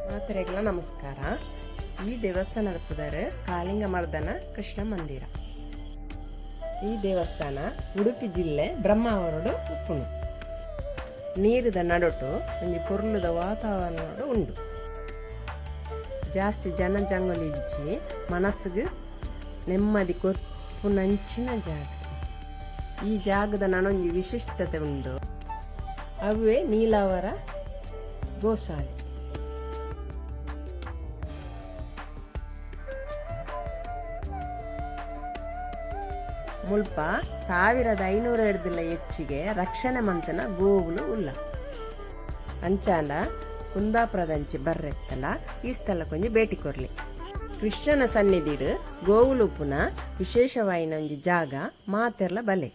ಮಾತರೆಗಳ ನಮಸ್ಕಾರ. ಈ ದೇವಸ್ಥಾನದ ಪುದರ್ ಕಾಳಿಂಗ ಮರ್ದನ ಕೃಷ್ಣ ಮಂದಿರ. ಈ ದೇವಸ್ಥಾನ ಉಡುಪಿ ಜಿಲ್ಲೆ ಬ್ರಹ್ಮಾವರಡು ಉಪ್ಪುಣು. ನೀರದ ನಡಟು ಒಂಜಿ ಪೊರ್ಲುದ ವಾತಾವರಣ ಉಂಡು. ಜಾಸ್ತಿ ಜನ ಜಂಗಲಿ ಇಜ್ಜಿ ಮನಸ್ಸಿಗೆ ನೆಮ್ಮದಿ ಕೊಪ್ಪುನಂಚಿನ ಜಾಗ. ಈ ಜಾಗದ ನಡೊಂಜಿ ವಿಶಿಷ್ಟತೆ ಉಂಡು. ಅವೇ ನೀಲಾವರ ಗೋಶಾಲೆ. ಮುಲ್ಪ 1500 ಹಿಡ್ದಿಲ್ಲ ಹೆಚ್ಚಿಗೆ ರಕ್ಷಣೆ ಮಂತನ ಗೋವುಲು ಉಲ್ಲ. ಅಂಚಾಂಡ ಕುಂದಾಪುರದಂಚಿ ಬರ್ರೆತ್ತಲ ಈ ಸ್ಥಳಕ್ಕೊಂಜಿ ಭೇಟಿ ಕೊರ್ಲಿ. ಕೃಷ್ಣನ ಸನ್ನಿಧಿಡು ಗೋವುಲು ಉಪ್ಪುನ ವಿಶೇಷವಾಯಿನ ಒಂಜಿ ಜಾಗ ಮಾತೆರ್ಲ ಬಲೆ.